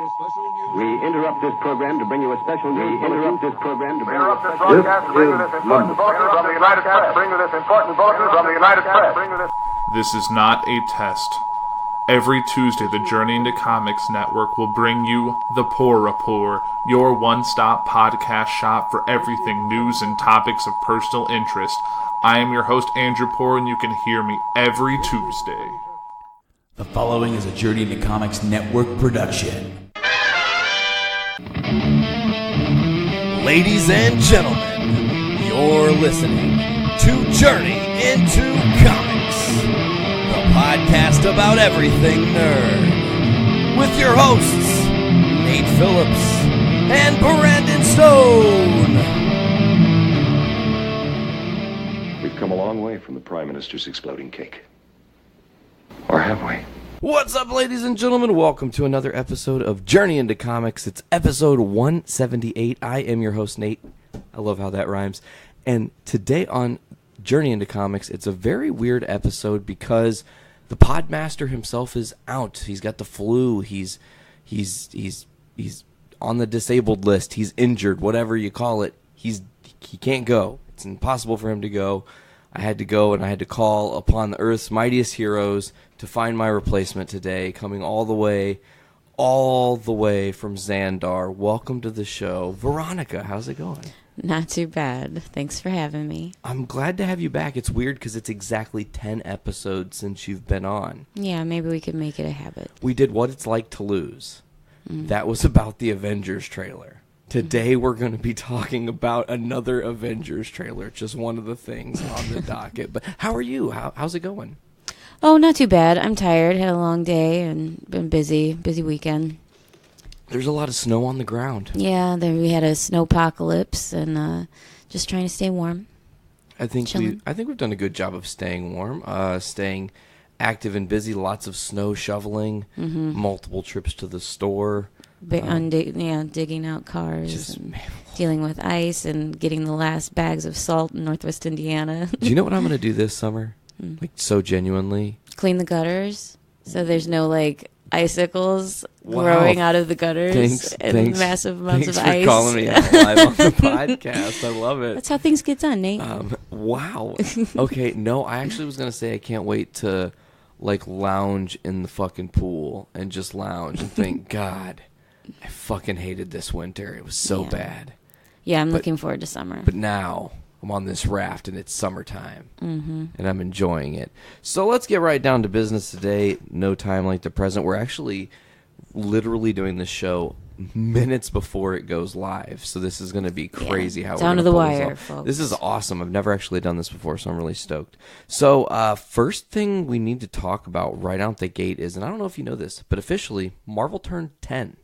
We interrupt this program to bring you a special news. We interrupt this program to bring you a special broadcast to bring you this important bulletin from the United Press. Bring you this important bulletin from the United Press. This is not a test. Every Tuesday, the Journey into Comics Network will bring you The Poor Rapport, your one-stop podcast shop for everything news and topics of personal interest. I am your host, Andrew Poor, and you can hear me every Tuesday. The following is a Journey into Comics Network production. Ladies and gentlemen, you're listening to Journey into Comics, the podcast about everything nerd, with your hosts, Nate Phillips and Brandon Stone. We've come a long way from the Prime Minister's exploding cake. Or have we? What's up, ladies and gentlemen? Welcome to another episode of Journey into Comics. It's episode 178. I am your host, Nate. I love how that rhymes. And today on Journey into Comics, it's a very weird episode because the Podmaster himself is out. He's got the flu. He's on the disabled list. He's injured, whatever you call it. He can't go. It's impossible for him to go. I had to go, and I had to call upon the Earth's mightiest heroes to find my replacement today, coming all the way from Xandar. Welcome to the show. Veronica, how's it going? Not too bad. Thanks for having me. I'm glad to have you back. It's weird because it's exactly 10 episodes since you've been on. Yeah, maybe we could make it a habit. We did What It's Like to Lose. That was about the Avengers trailer. Today we're going to be talking about another Avengers trailer. Just one of the things on the docket. But how are you? How's it going? Oh, not too bad. I'm tired. Had a long day and been busy weekend. There's a lot of snow on the ground. Yeah, we had a snowpocalypse and just trying to stay warm. I think we've done a good job of staying warm, staying active and busy. Lots of snow shoveling, multiple trips to the store. Digging out cars, and dealing with ice, and getting the last bags of salt in Northwest Indiana. Do you know what I'm going to do this summer? Like, so genuinely. Clean the gutters, so there's no, icicles growing out of the gutters and massive amounts of ice. Thanks for calling me out live on the podcast. I love it. That's how things get done, Nate. Wow. Okay, no, I actually was going to say I can't wait to, lounge in the fucking pool and just lounge and think, God, I fucking hated this winter. It was so bad. Yeah, I'm looking forward to summer. But now I'm on this raft and it's summertime. And I'm enjoying it. So let's get right down to business today. No time like the present. We're actually literally doing this show minutes before it goes live. So this is going to be crazy how we're down to the wire, folks. This is awesome. I've never actually done this before, so I'm really stoked. So first thing we need to talk about right out the gate is, and I don't know if you know this, but officially Marvel turned 10.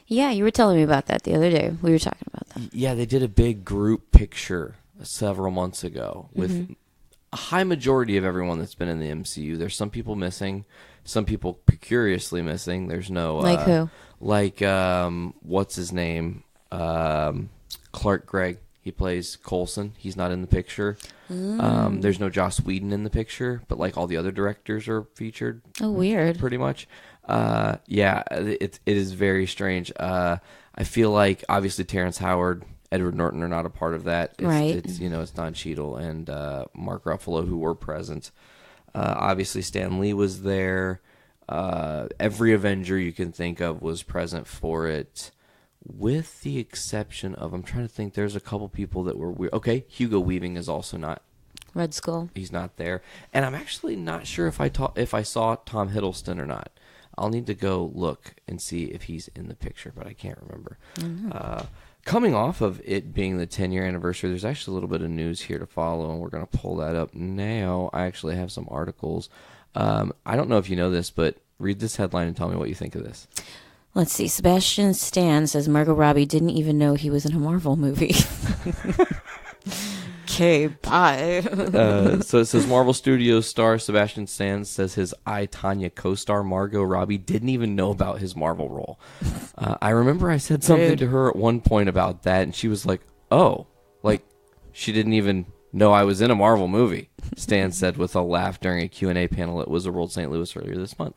Yeah, you were telling me about that the other day. We were talking about that. Yeah, they did a big group picture several months ago with a high majority of everyone that's been in the MCU. There's some people missing, some people curiously missing. There's no... Like who? What's his name? Clark Gregg. He plays Coulson. He's not in the picture. There's no Joss Whedon in the picture, but all the other directors are featured. Oh, weird. Pretty much. It is very strange. I feel like obviously Terrence Howard, Edward Norton are not a part of that. It's Don Cheadle and Mark Ruffalo who were present. Obviously Stan Lee was there. Every Avenger you can think of was present for it, with the exception of, I'm trying to think, there's a couple people that were weird. Okay, Hugo Weaving is also not. Red Skull. He's not there. And I'm actually not sure if I saw Tom Hiddleston or not. I'll need to go look and see if he's in the picture, but I can't remember. Coming off of it being the 10-year anniversary, there's actually a little bit of news here to follow, and we're going to pull that up now. I actually have some articles. I don't know if you know this, but read this headline and tell me what you think of this. Let's see. Sebastian Stan says Margot Robbie didn't even know he was in a Marvel movie. Okay, bye. So it says Marvel Studios star Sebastian Stan says his I, Tonya co-star Margot Robbie didn't even know about his Marvel role. I remember I said something to her at one point about that, and she was like, oh, she didn't even know I was in a Marvel movie, Stan said with a laugh during a Q&A panel at Wizard World St. Louis earlier this month.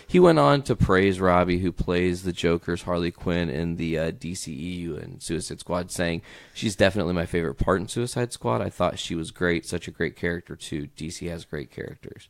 He went on to praise Robbie, who plays the Joker's Harley Quinn in the DCEU and Suicide Squad, saying, she's definitely my favorite part in Suicide Squad. I thought she was great, such a great character, too. DC has great characters.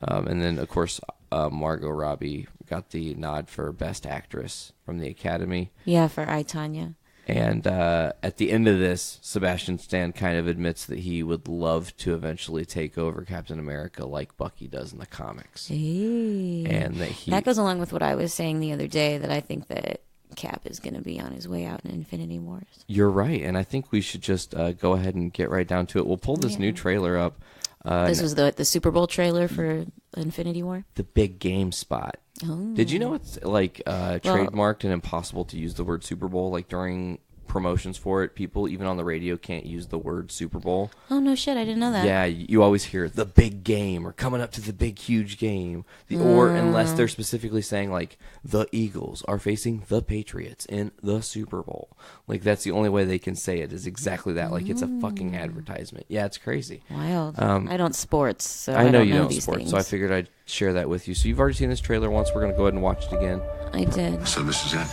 And then, of course, Margot Robbie got the nod for Best Actress from the Academy. Yeah, for I, Tonya. And at the end of this, Sebastian Stan kind of admits that he would love to eventually take over Captain America like Bucky does in the comics. Hey. And that goes along with what I was saying the other day, that I think that Cap is going to be on his way out in Infinity Wars. You're right, and I think we should just go ahead and get right down to it. We'll pull this new trailer up. This was the Super Bowl trailer for Infinity War? The big game spot. Oh. Did you know it's like trademarked and impossible to use the word Super Bowl? Like during promotions for it, people even on the radio can't use the word Super Bowl. Oh, no shit, I didn't know that. Yeah, you always hear the big game or coming up to the big huge game. Or unless they're specifically saying like the Eagles are facing the Patriots in the Super Bowl. Like that's the only way they can say it, is exactly that. Like it's a fucking advertisement. Yeah, it's crazy. Wild. I don't sports, so I know don't you know don't these sports, things. so I figured I'd share that with you. So you've already seen this trailer once. We're going to go ahead and watch it again. I did. So this is it.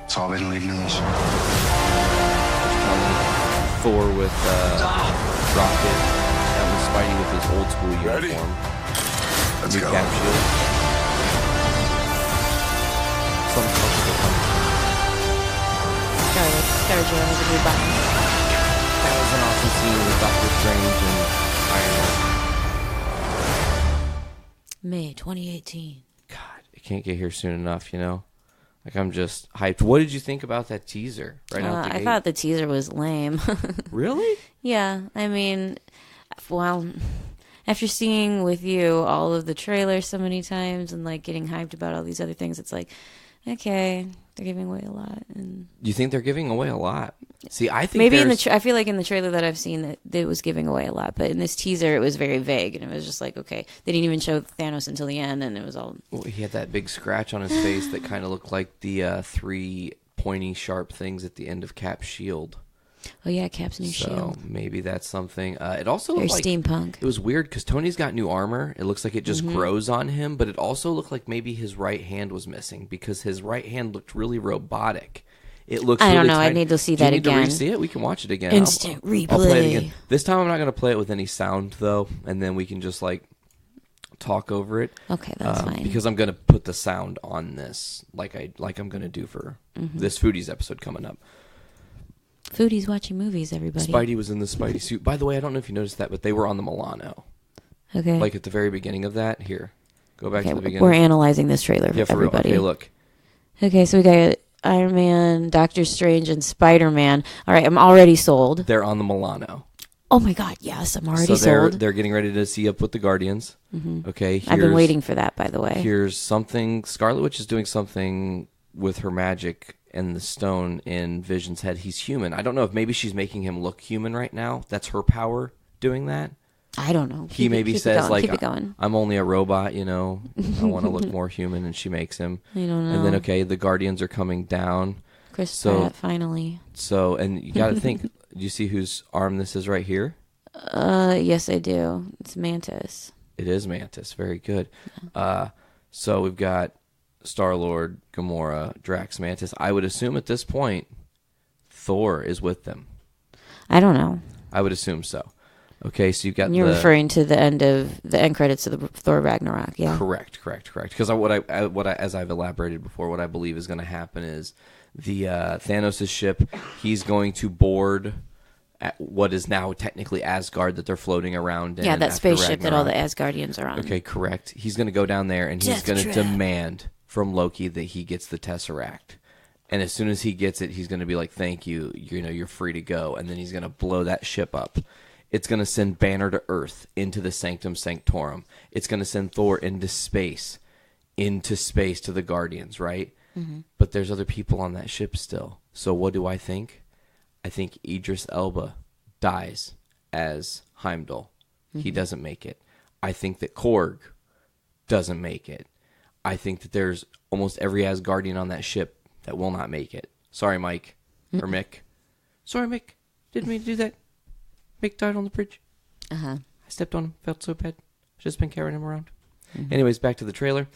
It's all been leading to this. Thor with Rocket, and with Spidey with his old school uniform. Let's New go. Cap shield. Some comfortable punch. Scarjo has a new button. That was an awesome scene with Doctor Strange and Iron Man. May 2018. God, it can't get here soon enough, you know? Like, I'm just hyped. What did you think about that teaser right out the I gate? thought the teaser was lame. Really? Yeah, I mean, well, after seeing with you all of the trailers so many times and like getting hyped about all these other things, it's like, okay, they're giving away a lot. And You think they're giving away a lot? See, I think maybe there's... I feel like in the trailer that I've seen that it was giving away a lot, but in this teaser it was very vague, and it was just like, okay, they didn't even show Thanos until the end, and it was all. Well, he had that big scratch on his face that kind of looked like the 3 pointy, sharp things at the end of Cap's shield. Oh yeah, Cap's new shield. Maybe that's something. It also Very looked like steampunk. It was weird because Tony's got new armor. It looks like it just grows on him, but it also looked like maybe his right hand was missing because his right hand looked really robotic. It looks. I don't really know. I tiny. need to see Do you that need again. To re-see it? We can watch it again. Instant I'll play it replay. again. This time I'm not going to play it with any sound though, and then we can just like talk over it. Okay, that's fine. Because I'm going to put the sound on this, like I'm going to do for this Foodies episode coming up. Foodies watching movies, everybody. Spidey was in the Spidey suit. By the way, I don't know if you noticed that, but they were on the Milano. Okay. Like at the very beginning of that. Here, go back to the beginning. We're analyzing this trailer Yeah, for for real. everybody. Okay, look. Okay, so we got Iron Man, Doctor Strange, and Spider-Man. All right, I'm already sold. They're on the Milano. Oh my God, yes, I'm already So sold. they're getting ready to see up with the Guardians. Okay, I've been waiting for that, by the way. Here's something. Scarlet Witch is doing something with her magic and the stone in Vision's head. He's human. I don't know if maybe she's making him look human right now. That's her power doing that. I don't know. He maybe says like, keep it going. I'm only a robot, you know. I want to look more human, and she makes him. I don't know. And then okay, the Guardians are coming down. Chris Pratt, finally. So, and you got to think. Do you see whose arm this is right here? Yes, I do. It's Mantis. It is Mantis. Very good. So we've got Star-Lord, Gamora, Drax, Mantis. I would assume at this point, Thor is with them. I don't know. I would assume so. Okay, so you've got You're referring to the end credits of the Thor Ragnarok, yeah? Correct. Because what I as I've elaborated before, what I believe is going to happen is the Thanos' ship. He's going to board at what is now technically Asgard that they're floating around in. Yeah, that after spaceship that all the Ragnarok. Asgardians are on. Okay, correct. He's going to go down there and he's Death going to trap. demand from Loki that he gets the Tesseract. And as soon as he gets it, he's going to be like, "Thank you. You know, you're free to go." And then he's going to blow that ship up. It's going to send Banner to Earth into the Sanctum Sanctorum. It's going to send Thor into space to the Guardians, right? Mm-hmm. But there's other people on that ship still. So what do I think? I think Idris Elba dies as Heimdall. Mm-hmm. He doesn't make it. I think that Korg doesn't make it. I think that there's almost every Asgardian on that ship that will not make it. Sorry, Mike. Or Mick. Sorry, Mick. Didn't mean to do that. Mick died on the bridge. Uh-huh. I stepped on him. Felt so bad. Just been carrying him around. Anyways, back to the trailer.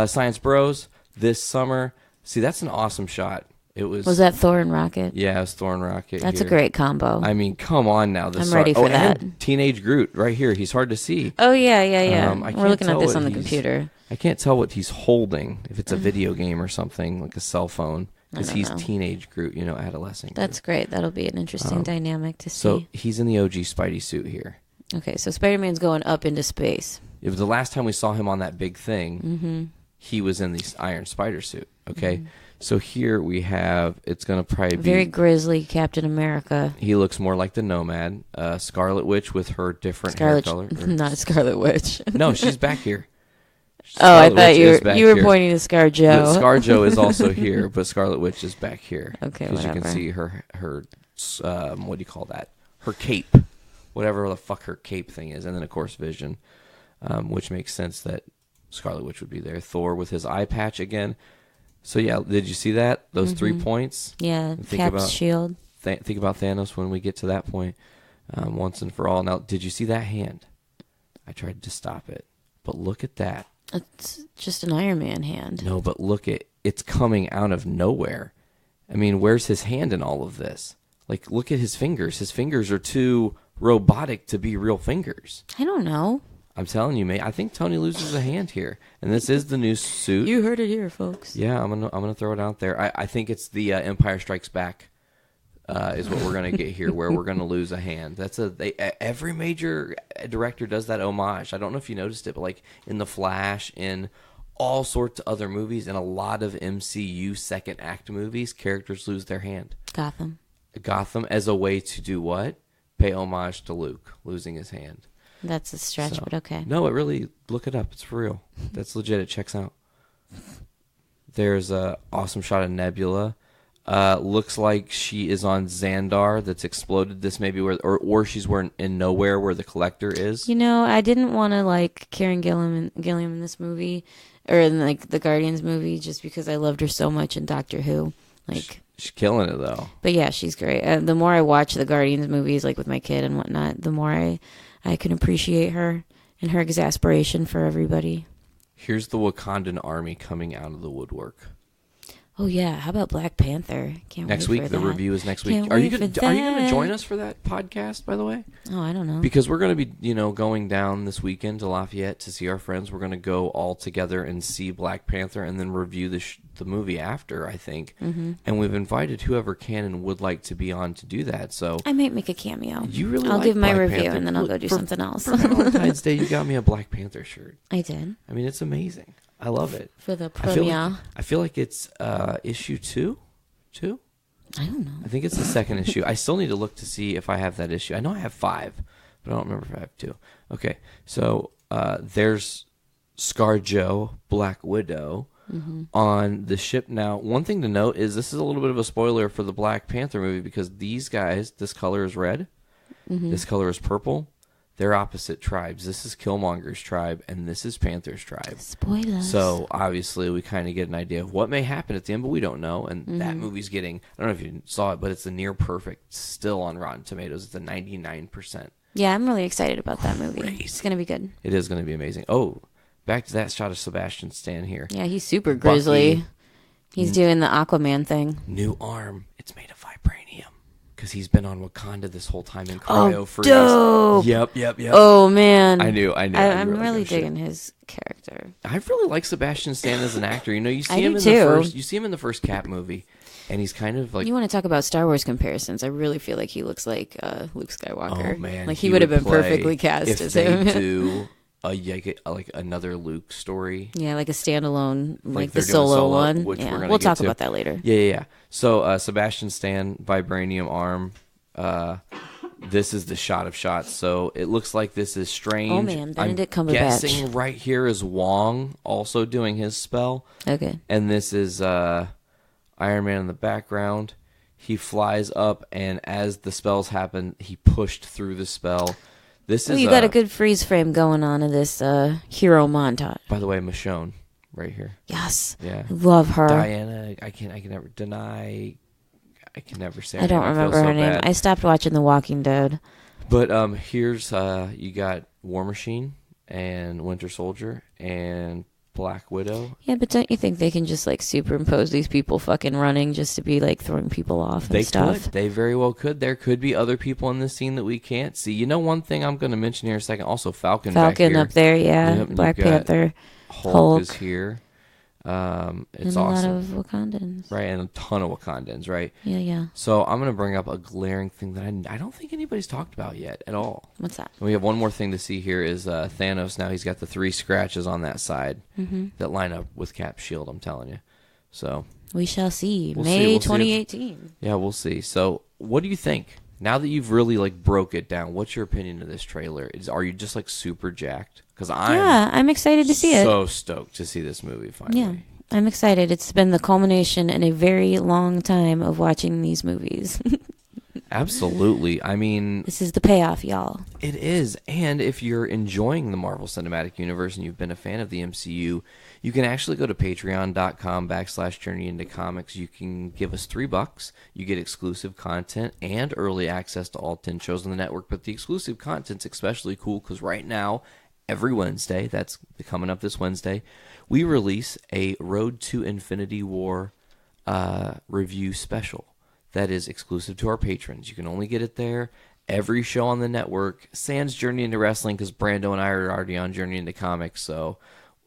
Science Bros this summer. See, that's an awesome shot. Was that Thor and Rocket? Yeah, it was Thor and Rocket. That's a great combo. I mean, come on now. I'm ready for that. And Teenage Groot right here. He's hard to see. Oh, yeah. We're looking at this on the computer. I can't tell what he's holding, if it's a video game or something, like a cell phone, because he's Teenage Groot, adolescent Groot. That's great. That'll be an interesting dynamic to see. So he's in the OG Spidey suit here. Okay, so Spider-Man's going up into space. It was the last time we saw him on that big thing, he was in the Iron Spider suit, okay? So here we have, it's going to probably be... Very grisly Captain America. He looks more like the Nomad. Scarlet Witch with her different hair color. Not Scarlet Witch. No, she's back here. I thought you were pointing to ScarJo. ScarJo is also here, but Scarlet Witch is back here. Okay, because whatever. You can see her what do you call that? Her cape. Whatever the fuck her cape thing is. And then, of course, Vision, which makes sense that Scarlet Witch would be there. Thor with his eye patch again. So, yeah, did you see that? Those 3 points? Yeah, Cap's shield. Think about Thanos when we get to that point once and for all. Now, did you see that hand? I tried to stop it. But look at that. It's just an Iron Man hand. No, but look at it's coming out of nowhere. I mean, where's his hand in all of this? Like, look at his fingers. His fingers are too robotic to be real fingers. I don't know. I'm telling you, mate. I think Tony loses a hand here, and this is the new suit. You heard it here, folks. Yeah, I'm gonna throw it out there. I think it's the Empire Strikes Back is what we're gonna get here, where we're gonna lose a hand. That's every major director does that homage. I don't know if you noticed it, but like in The Flash, in all sorts of other movies, in a lot of MCU second act movies, characters lose their hand. Gotham as a way to do what? Pay homage to Luke losing his hand. That's a stretch, but okay. No, it really, look it up. It's for real. That's legit. It checks out. There's a awesome shot of Nebula. Looks like she is on Xandar that's exploded. This may be where, or she's in Nowhere where the Collector is. I didn't want to like Karen Gilliam in this movie, or in like the Guardians movie, just because I loved her so much in Doctor Who. Like she's killing it though. But yeah, she's great. The more I watch the Guardians movies, like with my kid and whatnot, the more I can appreciate her and her exasperation for everybody. Here's the Wakandan army coming out of the woodwork. Oh yeah, how about Black Panther? Can't next wait week. for The that. review is next week. Can't Are you wait for gonna that. join us for that podcast? By the way. Oh, I don't know. Because we're gonna be going down this weekend to Lafayette to see our friends. We're gonna go all together and see Black Panther and then review the movie after. I think. And we've invited whoever can and would like to be on to do that. So I might make a cameo. You really? I'll like give my Black review Panther. and then I'll go do something else. For Valentine's Day, you got me a Black Panther shirt. I did. I mean, it's amazing. I love it. For the premiere. I feel like it's issue 2. I don't know. I think it's the second issue. I still need to look to see if I have that issue. I know I have 5, but I don't remember if I have 2. Okay, so there's ScarJo, Black Widow, on the ship now. One thing to note is this is a little bit of a spoiler for the Black Panther movie because these guys, this color is red, this color is purple. They're opposite tribes. This is Killmonger's tribe, and this is Panther's tribe. Spoilers. So, obviously, we kind of get an idea of what may happen at the end, but we don't know. And that movie's getting, I don't know if you saw it, but it's a near perfect still on Rotten Tomatoes. It's a 99%. Yeah, I'm really excited about that movie. Crazy. It's going to be good. It is going to be amazing. Oh, back to that shot of Sebastian Stan here. Yeah, he's super grizzly. Bucky. He's doing the Aquaman thing. New arm. It's made of vibranium. Because he's been on Wakanda this whole time in cryo freeze. Dope. Yep. Oh, man. I knew. I'm really digging his character. I really like Sebastian Stan as an actor. You see I him do in too. the first Cap movie, and he's kind of like. You want to talk about Star Wars comparisons? I really feel like he looks like Luke Skywalker. Oh man, like he would have been play perfectly cast if as they him. do like another Luke story. Yeah, like a standalone, like the they're doing solo one. which Yeah, we're gonna we'll get talk to. about that later. Yeah. So Sebastian Stan, vibranium arm. This is the shot of shots. So it looks like this is Strange. Oh man, Benedict I'm Cumberbatch. guessing right here is Wong also doing his spell. Okay. And this is Iron Man in the background. He flies up, and as the spells happen, he pushed through the spell. This is you got a good freeze frame going on in this hero montage. By the way, Michonne, right here. Yes. Yeah. I love her. Diana, I can never deny. I can never say. I don't remember her name. I stopped watching The Walking Dead. But here's you got War Machine and Winter Soldier and Black Widow. Yeah, but don't you think they can just like superimpose these people fucking running just to be like throwing people off and stuff? Could. They very well could. There could be other people in this scene that we can't see. You know, one thing I'm going to mention here in a second. Also, Falcon back here. up there, yeah. Yep, Black Panther. Hulk is here. It's and awesome. A lot of Wakandans. Right, and a ton of Wakandans, right? Yeah. So I'm going to bring up a glaring thing that I don't think anybody's talked about yet at all. What's that? And we have one more thing to see here is Thanos. Now he's got the 3 scratches on that side that line up with Cap's shield, I'm telling you. So we shall see. We'll May see. 2018. Yeah, we'll see. So what do you think? Now that you've really like broke it down, what's your opinion of this trailer? Are you just like super jacked? Because I'm excited to see it. So stoked to see this movie finally. Yeah, I'm excited. It's been the culmination in a very long time of watching these movies. Absolutely. I mean, this is the payoff, y'all. It is. And if you're enjoying the Marvel Cinematic Universe and you've been a fan of the MCU, you can actually go to patreon.com/Journey into Comics. You can give us $3. You get exclusive content and early access to all 10 shows on the network. But the exclusive content's especially cool because right now, every Wednesday, that's coming up this Wednesday, we release a Road to Infinity War review special. That is exclusive to our patrons. You can only get it there. Every show on the network, sans Journey into Wrestling, because Brando and I are already on Journey into Comics. So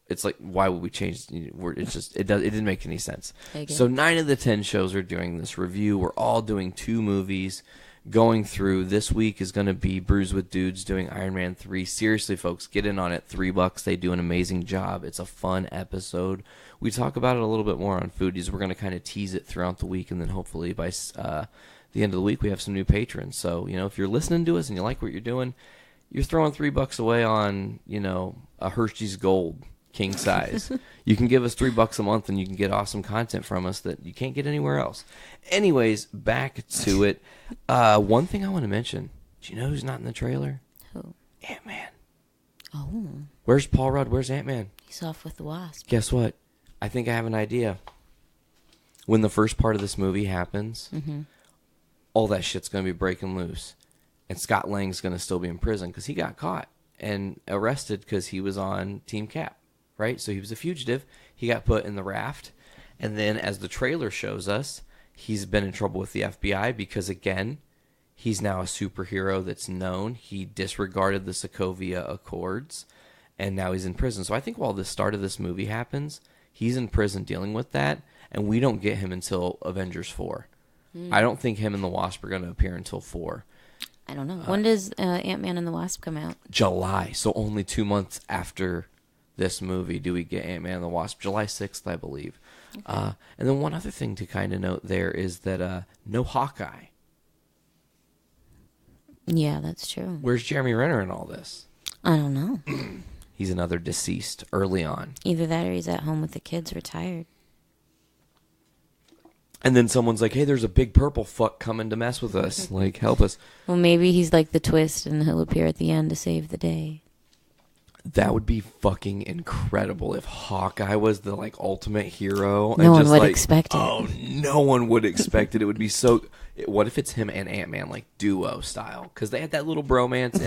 it's like, why would we change? It didn't make any sense. So 9 of the 10 shows are doing this review. We're all doing 2 movies. Going through this week is going to be Brews with Dudes doing Iron Man 3. Seriously, folks, get in on it. $3. They do an amazing job. It's a fun episode. We talk about it a little bit more on Foodies. We're going to kind of tease it throughout the week, and then hopefully by the end of the week we have some new patrons. So, if you're listening to us and you like what you're doing, you're throwing $3 away on, a Hershey's Gold king size. You can give us $3 a month and you can get awesome content from us that you can't get anywhere else. Anyways, back to it. One thing I want to mention. Do you know who's not in the trailer? Who? Ant-Man. Oh. Where's Paul Rudd? Where's Ant-Man? He's off with the Wasp. Guess what? I think I have an idea. When the first part of this movie happens, all that shit's going to be breaking loose. And Scott Lang's going to still be in prison because he got caught and arrested because he was on Team Cap. Right? So he was a fugitive. He got put in the raft. And then as the trailer shows us, he's been in trouble with the FBI because, again, he's now a superhero that's known. He disregarded the Sokovia Accords, and now he's in prison. So I think while the start of this movie happens, he's in prison dealing with that, and we don't get him until Avengers 4. I don't think him and the Wasp are going to appear until 4. I don't know. When does Ant-Man and the Wasp come out? July. So only 2 months after this movie do we get Ant-Man and the Wasp. July 6th, I believe. Okay. And then one other thing to kind of note there is that no Hawkeye. Yeah, that's true. Where's Jeremy Renner in all this? I don't know. He's another deceased early on. Either that or he's at home with the kids retired. And then someone's like, hey, there's a big purple fuck coming to mess with us. Like, help us. Well, maybe he's like the twist and he'll appear at the end to save the day. That would be fucking incredible if Hawkeye was the ultimate hero. No one would expect it. Oh, no one would expect it. It would be so. What if it's him and Ant-Man duo style? Because they had that little bromance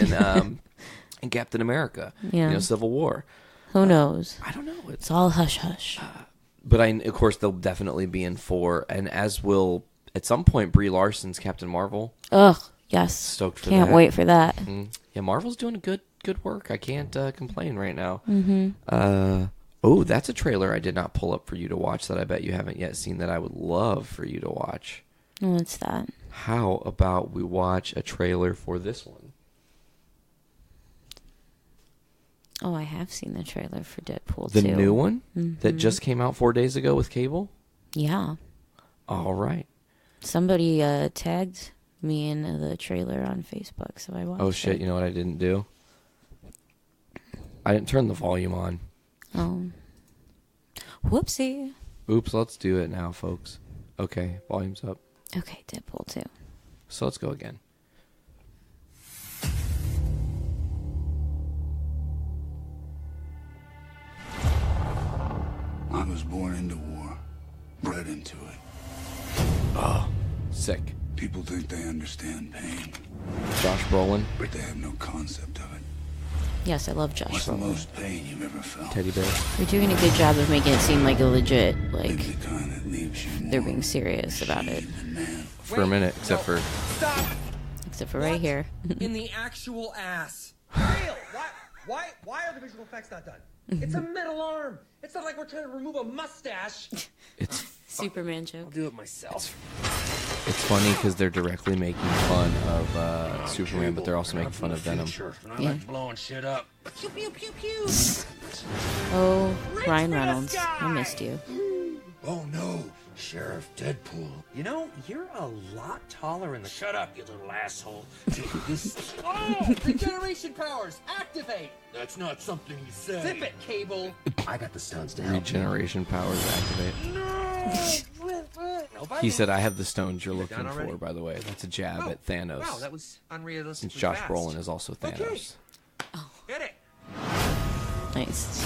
in Captain America. Yeah. Civil War. Who knows? I don't know. It's all hush hush. But of course they'll definitely be in 4, and as will at some point Brie Larson's Captain Marvel. Ugh, yes. Stoked for Can't that. wait for that. Mm-hmm. Yeah, Marvel's doing good work. I can't complain right now. Mm-hmm. Oh, that's a trailer I did not pull up for you to watch that I bet you haven't yet seen that I would love for you to watch. What's that? How about we watch a trailer for this one? Oh, I have seen the trailer for Deadpool The 2. new one that just came out 4 days ago with cable? Yeah. All right. Somebody tagged me in the trailer on Facebook, so I watched it. Oh, shit. You know what I didn't do? I didn't turn the volume on. Oh. Whoopsie. Oops, let's do it now, folks. Okay, volume's up. Okay, Deadpool 2. So let's go again. I was born into war, bred into it. Oh, sick. People think they understand pain, Josh Brolin. but they have no concept of it. Yes, I love Josh What's the Brolin. most pain you've ever felt? Teddy bear. They're doing a good job of making it seem like a legit, like Maybe the kind that leaves you they're more being serious about it. than man. For a minute, except for Stop! Except for right here. In the actual ass. Real! Why are the visual effects not done? It's a metal arm. It's not like we're trying to remove a mustache. it's Superman joke. I'll do it myself. it's funny because they're directly making fun of Superman, but they're also making fun of Venom. I Yeah. like blowing shit up. Pew pew pew pew. Oh, Ryan Reynolds, I missed you. Oh no, Sheriff Deadpool. You know, you're a lot taller in the. Shut up, you little asshole. Oh, regeneration powers activate. That's not something you say. Zip it, Cable. I got the stones to help. Regeneration powers activate. Nobody. He said, "I have the stones you're looking done already? for." By the way, that's a jab at Thanos. Wow, that was unrealistic. Since Josh Brolin is also Thanos. Okay. Hit it. Nice.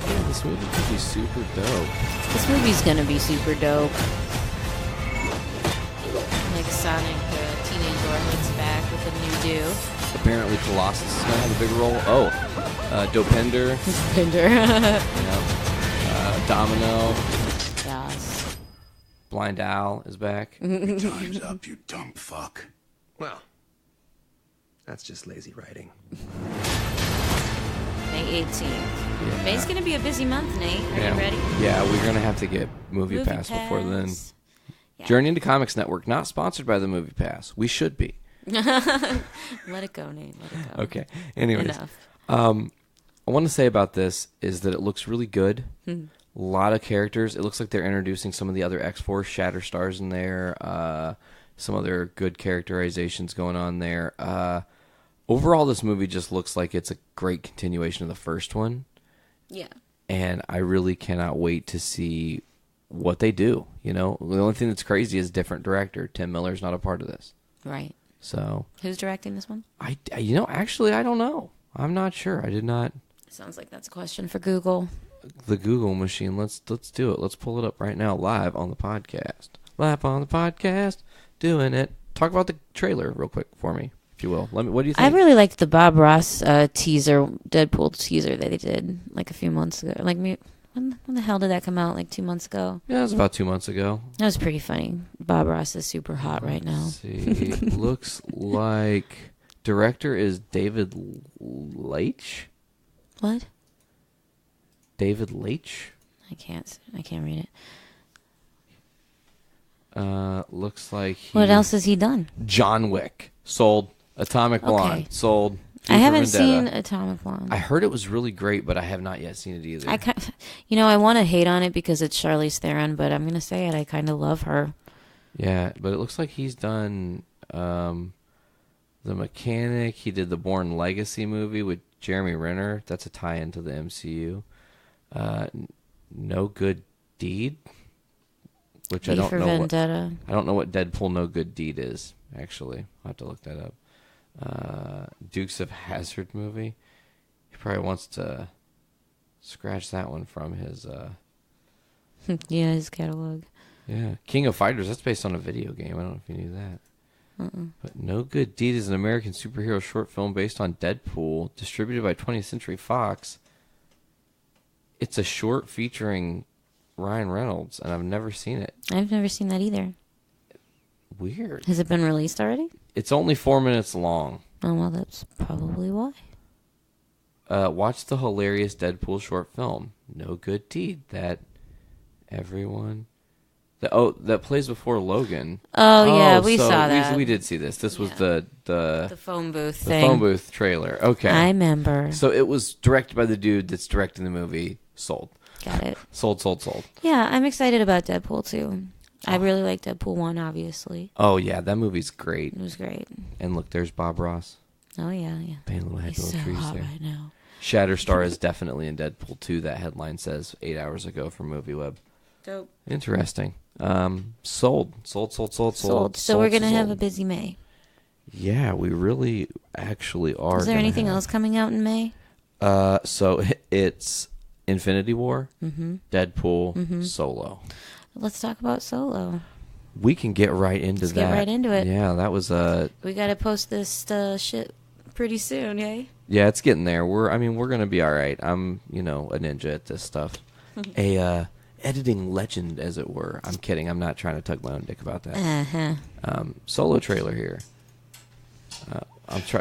Yeah, this movie could be super dope. This movie's gonna be super dope. Like Sonic, Teenage Warhead's back with a new do. Apparently, Colossus is gonna have a big role. Oh, Dopender. Pinder. Yeah. Domino. Yes. Blind Al is back. Time's up, you dumb fuck. Well, that's just lazy writing. May 18th. Yeah. May's gonna be a busy month, Nate. Are Yeah. you ready? Yeah, we're gonna have to get Movie Pass before then. Yeah. Journey into Comics Network, not sponsored by the Movie Pass. We should be. Let it go, Nate. Let it go. Okay. Anyways, Enough. I want to say about this is that it looks really good. A Hmm. lot of characters. It looks like they're introducing some of the other X-Force Shatterstars in there. Some other good characterizations going on there. Overall, this movie just looks like it's a great continuation of the first one. Yeah. And I really cannot wait to see what they do. You know, the only thing that's crazy is different director. Tim Miller's not a part of this. Right. So Who's directing this one? actually, I don't know. I'm not sure. I did not. Sounds like that's a question for Google. The Google machine. Let's do it. Let's pull it up right now, live on the podcast. Live on the podcast, doing it. Talk about the trailer real quick for me, if you will. What do you think? I really liked the Bob Ross teaser, Deadpool teaser that they did like a few months ago. Like, when the hell did that come out? Like 2 months ago? Yeah, it was about 2 months ago. That was pretty funny. Bob Ross is super hot right now. Let's see. Looks like director is David Leitch. What? David Leitch? I can't read it. Looks like What else has he done? John Wick. Sold. Atomic Blonde. Okay. Sold. I haven't V for Vendetta. seen Atomic Blonde. I heard it was really great, but I have not yet seen it either. I want to hate on it because it's Charlize Theron, but I'm gonna say it. I kind of love her. Yeah, but it looks like he's done The Mechanic. He did the Bourne Legacy movie with Jeremy Renner. That's a tie-in to the MCU. No Good Deed, which I V don't for know. Vendetta. I don't know what Deadpool No Good Deed is. Actually, I'll have to look that up. Dukes of Hazzard movie. He probably wants to scratch that one from his. Yeah, his catalog. Yeah, King of Fighters. That's based on a video game. I don't know if you knew that. But No Good Deed is an American superhero short film based on Deadpool, distributed by 20th Century Fox. It's a short featuring Ryan Reynolds, and I've never seen it. I've never seen that either. Weird. Has it been released already? It's only 4 minutes long. Oh, well, that's probably why. Watch the hilarious Deadpool short film, No Good Deed, that everyone... that plays before Logan. Oh, yeah, we saw that. We did see this. This was the phone booth the thing. phone booth trailer. Okay. I remember. So it was directed by the dude that's directing the movie. Sold. Got it. Sold. Yeah, I'm excited about Deadpool, too. I really like Deadpool 1, obviously. Oh, yeah, that movie's great. It was great. And look, there's Bob Ross. Oh, yeah. Painting little head, He's little so trees hot there. right now. Shatterstar is definitely in Deadpool 2. That headline says 8 hours ago from MovieWeb. Dope. Interesting. Sold. So we're going to have a busy May. Yeah, we really actually are. Is there anything else coming out in May? So it's Infinity War, Deadpool, Solo. Let's talk about Solo. We can get right into Let's that. get right into it. Yeah, that was We gotta post this shit pretty soon, yay? Yeah, it's getting there. We're gonna be all right. I'm, a ninja at this stuff. Editing legend, as it were. I'm kidding. I'm not trying to tug my own dick about that. Solo trailer here.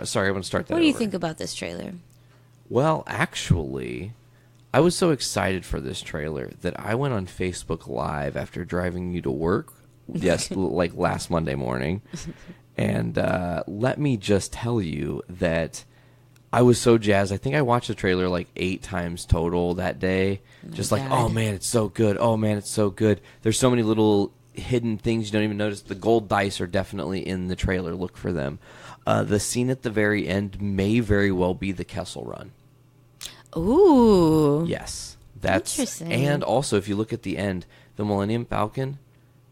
Sorry, I'm gonna start that. What do you think about this trailer? Well, actually, I was so excited for this trailer that I went on Facebook Live after driving you to work. Yes, like last Monday morning. And let me just tell you that I was so jazzed. I think I watched the trailer like 8 times total that day. Just like, oh man, it's so good. Oh man, it's so good. There's so many little hidden things you don't even notice. The gold dice are definitely in the trailer. Look for them. The scene at the very end may very well be the Kessel Run. Ooh. Yes. That's interesting. And also, if you look at the end, the Millennium Falcon,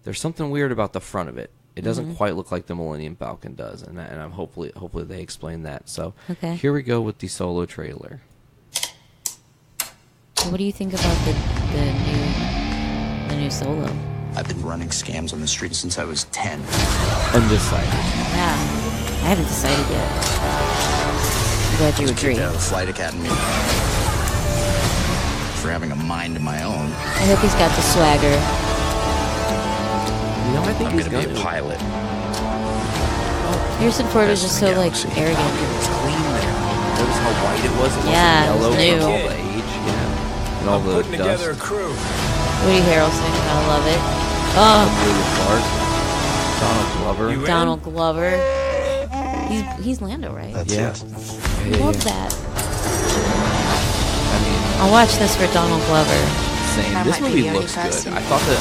there's something weird about the front of it. It doesn't quite look like the Millennium Falcon does, and I'm hopefully they explain that. So here we go with the Solo trailer. What do you think about the new Solo? I've been running scams on the street since I was 10. Undecided. Yeah, I haven't decided yet. I'm glad you agree. Kicked out of the flight academy for having a mind of my own. I hope he's got the swagger. I think I'm he's gonna be a pilot. Harrison Ford is just so arrogant. It's clean there. Notice how white it was? It Yeah, wasn't it yellow was from all the age, and all the dust. a crew. Woody Harrelson, I love it. Oh, Amelia Clark, Donald Glover. Donald Glover. He's Lando, right? That's Yeah. it. Love that. I mean, I'll watch this for Donald Glover. same. This movie looks good. I thought that,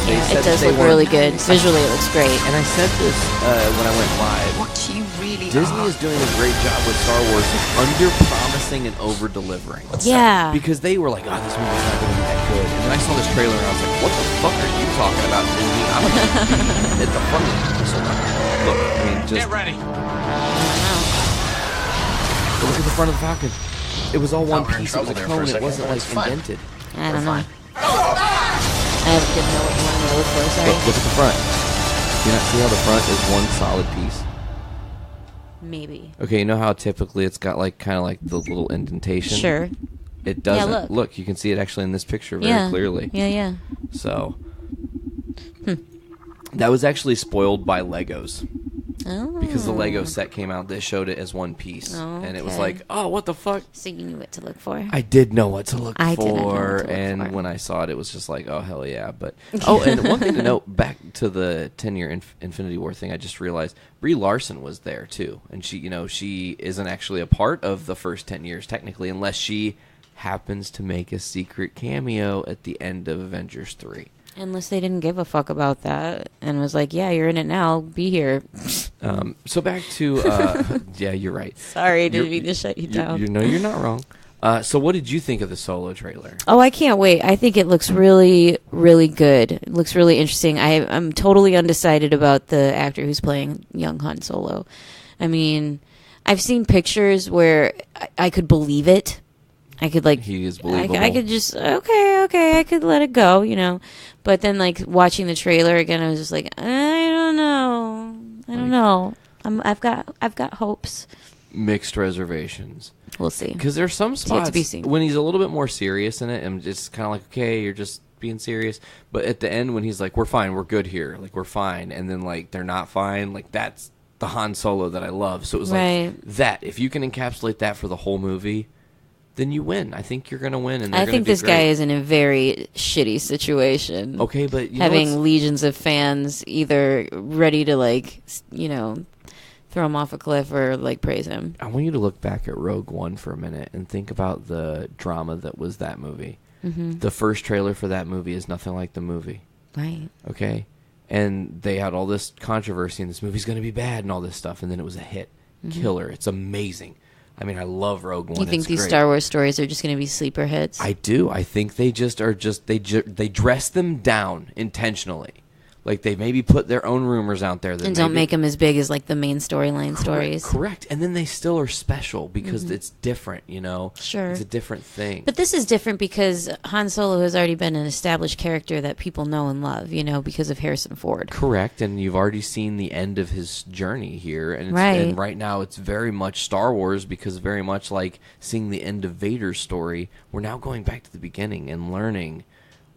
they Yeah, said it does they look weren't- really good. Visually, it looks great. And I said this when I went live. What you really Disney are. is doing a great job with Star Wars of under-promising and over-delivering. Yeah. Because they were like, oh, this movie's not going to be that good. And then I saw this trailer and I was like, what the fuck are you talking about, Disney? I'm going to hit the front of this. Look, just... Get ready. Look at the front of the Falcon. It was all one Thought we were in piece. It was a trouble there for clone. a It second. wasn't, It's fine. indented. I don't know. I didn't know what you wanted me to look for. Sorry. Look at the front. Do you not see how the front is one solid piece? Maybe. Okay, you know how typically it's got kind of like the little indentation? Sure. It doesn't. Yeah, look. You can see it actually in this picture very clearly. Yeah. So, that was actually spoiled by Legos. Oh. Because the Lego set came out, they showed it as one piece. Oh, and it was okay. like, oh, what the fuck? So you knew what to look for. I did know what to look I for. didn't know what to look And for. when I saw it, it was just like, oh, hell yeah. But and one thing to note, back to the 10-year Infinity War thing, I just realized Brie Larson was there, too. And she isn't actually a part of the first 10 years, technically, unless she happens to make a secret cameo at the end of Avengers 3. Unless they didn't give a fuck about that and was like, yeah, you're in it now. Be here. So back to, yeah, you're right. Sorry, didn't mean to shut you down. You're not wrong. So what did you think of the Solo trailer? Oh, I can't wait. I think it looks really, really good. It looks really interesting. I'm totally undecided about the actor who's playing young Han Solo. I mean, I've seen pictures where I could believe it. I could he is believable. I could just okay, I could let it go, But then watching the trailer again, I was just like, I don't know. I've got hopes. Mixed reservations. We'll see. Because there's some spots to be seen. when he's a little bit more serious in it, and it's kind of like, okay, you're just being serious. But at the end, when he's like, we're fine, we're good here, we're fine, and then they're not fine, that's the Han Solo that I love. So it was right. that. If you can encapsulate that for the whole movie, then you win. I think you're going to win. And I think this guy is in a very shitty situation. Okay, but having legions of fans either ready to throw him off a cliff or praise him. I want you to look back at Rogue One for a minute and think about the drama that was that movie. Mm-hmm. The first trailer for that movie is nothing like the movie. Right. Okay? And they had all this controversy and this movie's going to be bad and all this stuff, and then it was a hit. Mm-hmm. Killer. It's amazing. I mean, I love Rogue One. You think these Star Wars stories are just going to be sleeper hits? I do. I think they just are they dress them down intentionally. Like, they maybe put their own rumors out there. That and don't make them as big as, like, the main storyline stories. Correct. And then they still are special because it's different, you know? Sure. It's a different thing. But this is different because Han Solo has already been an established character that people know and love, you know, because of Harrison Ford. Correct. And you've already seen the end of his journey here. And, right. Right now it's very much Star Wars because very much like seeing the end of Vader's story, we're now going back to the beginning and learning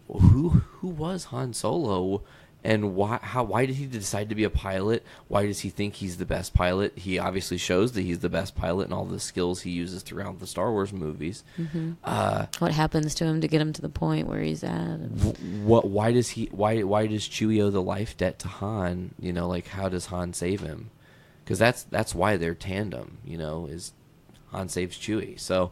who was Han Solo. And why did he decide to be a pilot? Why does he think he's the best pilot? He obviously shows that he's the best pilot and all the skills he uses throughout the Star Wars movies. Mm-hmm. What happens to him to get him to the point where he's at? Why does Chewie owe the life debt to Han? You know, like, how does Han save him? Because that's why they're tandem. You know, is Han saves Chewie. So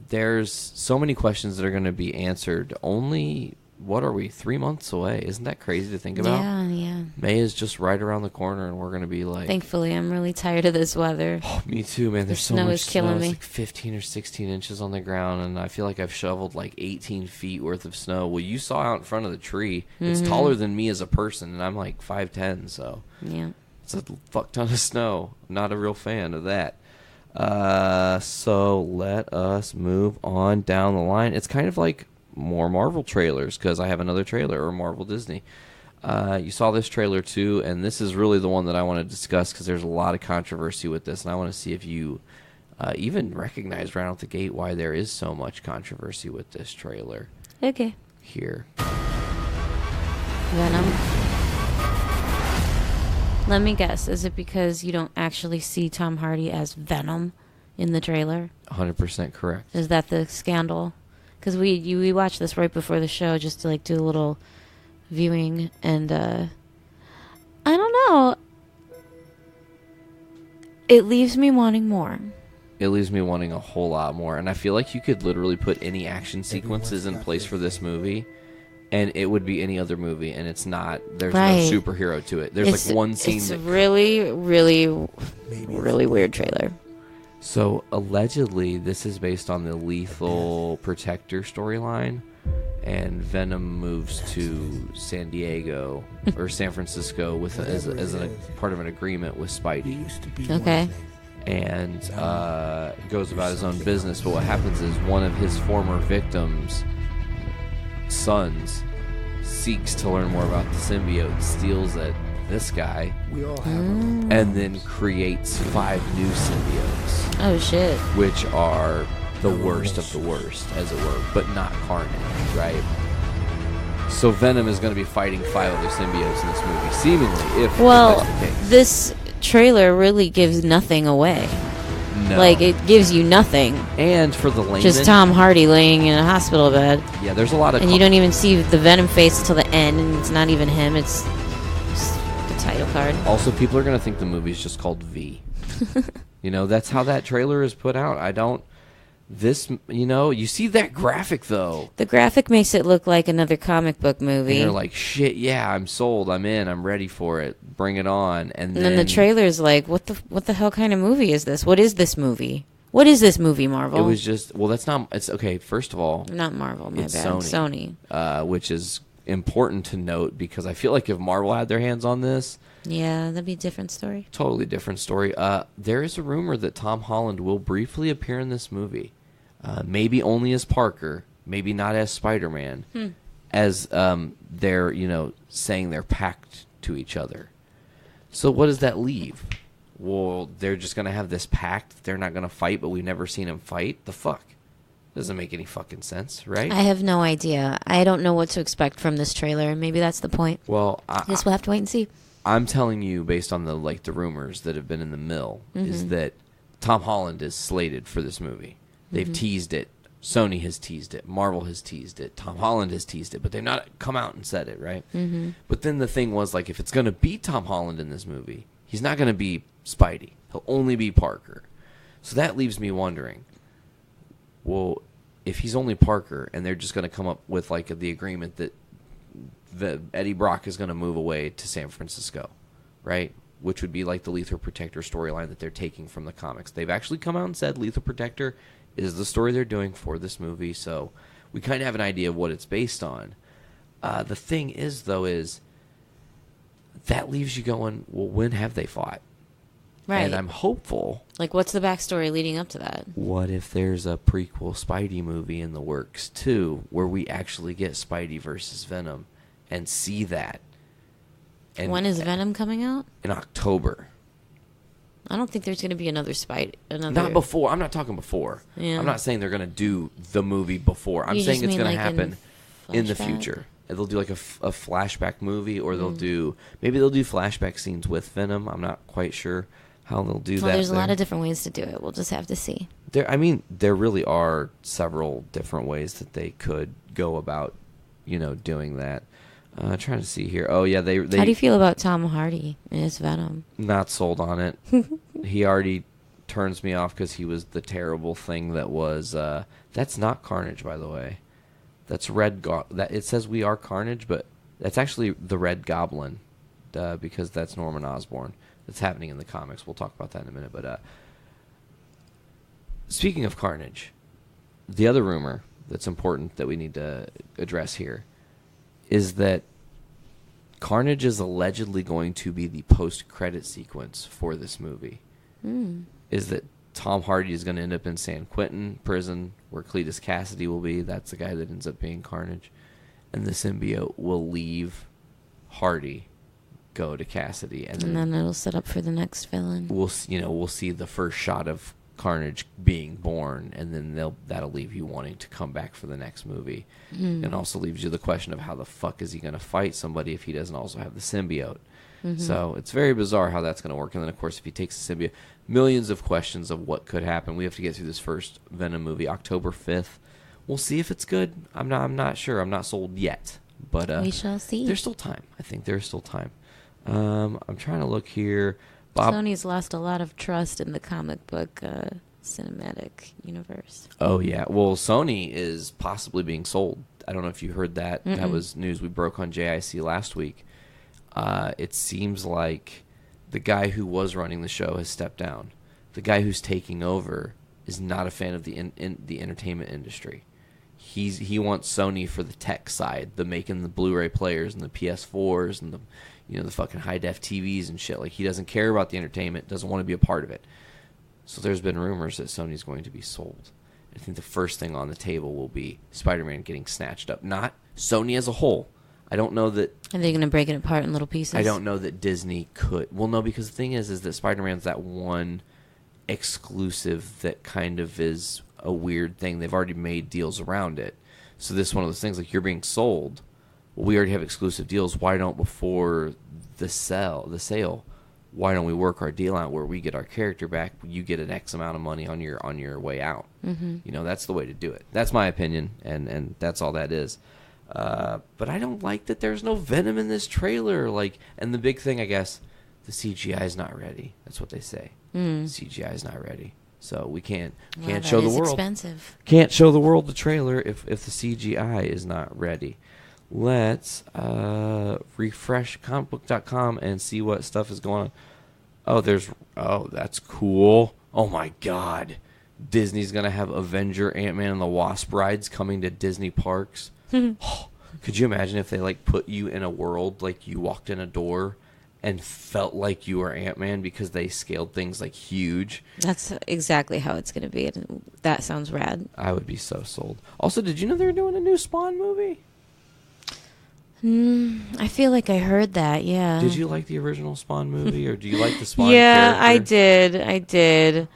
there's so many questions that are going to be answered only. What are we, 3 months away? Isn't that crazy to think about? Yeah. May is just right around the corner, and we're going to be like... Thankfully, I'm really tired of this weather. Oh, me too, man. There's so snow much is killing snow. me. It's like 15 or 16 inches on the ground, and I feel like I've shoveled like 18 feet worth of snow. Well, you saw out in front of the tree. It's taller than me as a person, and I'm like 5'10", so... Yeah. It's a fuck ton of snow. Not a real fan of that. So let us move on down the line. It's kind of like... more Marvel trailers, because I have another trailer, or Marvel Disney. You saw this trailer too, and this is really the one that I want to discuss because there's a lot of controversy with this, and I want to see if you even recognize right out the gate why there is so much controversy with this trailer. Okay. Here. Venom. Let me guess. Is it because you don't actually see Tom Hardy as Venom in the trailer? 100% correct. Is that the scandal? Because we watched this right before the show just to like do a little viewing, and I don't know. It leaves me wanting more. It leaves me wanting a whole lot more, and I feel like you could literally put any action sequences in place for this movie, and it would be any other movie, and it's not. There's no superhero to it. There's like one scene. It's really, really, really weird trailer. So, allegedly, this is based on the Lethal Protector storyline, and Venom moves to San Diego, or San Francisco, with as a part of an agreement with Spidey. Okay. And goes about his own business, but what happens is one of his former victims' sons seeks to learn more about the symbiote, steals it. This guy, and then creates 5 new symbiotes. Oh shit! Which are the worst of the worst, as it were, but not Carnage, right? So Venom is going to be fighting 5 other symbiotes in this movie, seemingly. If that's the case. This trailer really gives nothing away. No. Like, it gives you nothing. And for the layman, just Tom Hardy laying in a hospital bed. Yeah, there's a lot of, and you don't even see the Venom face until the end, and it's not even him. It's title card. Also, people are going to think the movie's just called V. You know, that's how that trailer is put out. You see that graphic, though. The graphic makes it look like another comic book movie. And you're like, shit, yeah, I'm sold. I'm in. I'm ready for it. Bring it on. And then the trailer's like, what the hell kind of movie is this? What is this movie? What is this movie, Marvel? It was just, that's not, it's okay, first of all. Not Marvel, my it's bad. Sony. Which is important to note because I feel like if Marvel had their hands on this, yeah, that'd be a different story. Totally different story. There is a rumor that Tom Holland will briefly appear in this movie, maybe only as Parker, maybe not as Spider-Man, as they're saying they're packed to each other. So what does that leave? Well, they're just gonna have this pact. They're not gonna fight, but we've never seen him fight. The fuck? Doesn't make any fucking sense, right? I have no idea. I don't know what to expect from this trailer. Maybe that's the point. Well, we'll have to wait and see. I'm telling you, based on the rumors that have been in the mill, is that Tom Holland is slated for this movie. They've teased it. Sony has teased it. Marvel has teased it. Tom Holland has teased it, but they've not come out and said it, right? But then the thing was, like, if it's going to be Tom Holland in this movie, he's not going to be Spidey. He'll only be Parker. So that leaves me wondering, well, if he's only Parker and they're just going to come up with like the agreement that Eddie Brock is going to move away to San Francisco, right? Which would be like the Lethal Protector storyline that they're taking from the comics. They've actually come out and said Lethal Protector is the story they're doing for this movie, so we kind of have an idea of what it's based on. The thing is, though, is that leaves you going, well, when have they fought? Right. And I'm hopeful. Like, what's the backstory leading up to that? What if there's a prequel Spidey movie in the works, too, where we actually get Spidey versus Venom and see that? And when is Venom coming out? In October. I don't think there's going to be another Spidey. Not before. I'm not talking before. Yeah. I'm not saying they're going to do the movie before. I'm saying it's going to happen in the future. They'll do like a flashback movie, or they'll do flashback scenes with Venom. I'm not quite sure how they'll do that. There's a lot of different ways to do it. We'll just have to see. There really are several different ways that they could go about, doing that. Trying to see here. Oh yeah, they. How do you feel about Tom Hardy as Venom? Not sold on it. He already turns me off because he was the terrible thing that was. That's not Carnage, by the way. That's Red. That it says we are Carnage, but that's actually the Red Goblin, because that's Norman Osborn. That's happening in the comics. We'll talk about that in a minute. But speaking of Carnage, the other rumor that's important that we need to address here is that Carnage is allegedly going to be the post-credit sequence for this movie. Is that Tom Hardy is going to end up in San Quentin prison, where Cletus Cassidy will be. That's the guy that ends up being Carnage. And the symbiote will leave Hardy, go to Cassidy. And then it'll set up for the next villain. We'll see the first shot of Carnage being born, and then that'll leave you wanting to come back for the next movie. And also leaves you the question of how the fuck is he going to fight somebody if he doesn't also have the symbiote. So it's very bizarre how that's going to work. And then, of course, if he takes the symbiote, millions of questions of what could happen. We have to get through this first Venom movie, October 5th. We'll see if it's good. I'm not sure. I'm not sold yet. But we shall see. There's still time. I think there's still time. I'm trying to look here. Sony's lost a lot of trust in the comic book cinematic universe. Oh, yeah. Well, Sony is possibly being sold. I don't know if you heard that. That was news we broke on JIC last week. It seems like the guy who was running the show has stepped down. The guy who's taking over is not a fan of the entertainment industry. He wants Sony for the tech side, the making the Blu-ray players and the PS4s and the fucking high def TVs and shit. Like, he doesn't care about the entertainment, doesn't want to be a part of it. So there's been rumors that Sony's going to be sold. I think the first thing on the table will be Spider-Man getting snatched up, not Sony as a whole. I don't know that. Are they going to break it apart in little pieces? I don't know that Disney could. Well, no, because the thing is that Spider-Man's that one exclusive that kind of is a weird thing. They've already made deals around it. So this is one of those things, like, you're being sold. Well, we already have exclusive deals. Why don't, before the sale, why don't we work our deal out where we get our character back, you get an X amount of money on your way out? That's the way to do it. That's my opinion, and that's all that is. But I don't like that there's no Venom in this trailer. And the big thing, I guess, the CGI is not ready. That's what they say. CGI is not ready, so we can't show the world. Expensive. Can't show the world the trailer if the CGI is not ready. Let's refresh comicbook.com and see what stuff is going on. Oh, that's cool. Oh my God, Disney's gonna have Avenger, Ant-Man and the Wasp rides coming to Disney parks. Could you imagine if they put you in a world like you walked in a door and felt like you were Ant-Man because they scaled things huge? That's exactly how it's going to be. That sounds rad. I would be so sold. Also, did you know they were doing a new Spawn movie? I feel like I heard that, yeah. Did you like the original Spawn movie, or do you like the Spawn character? character? I did.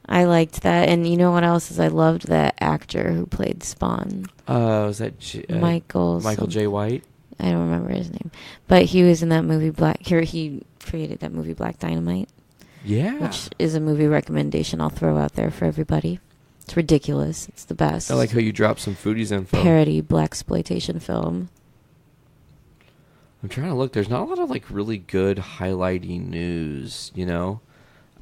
I liked that. And you know what else is? I loved that actor who played Spawn. Was that Michael J. White? I don't remember his name. But he was in that movie he created that movie Black Dynamite. Yeah. Which is a movie recommendation I'll throw out there for everybody. It's ridiculous. It's the best. I like how you dropped some Foodies info. Parody blaxploitation film. I'm trying to look. There's not a lot of really good highlighting news,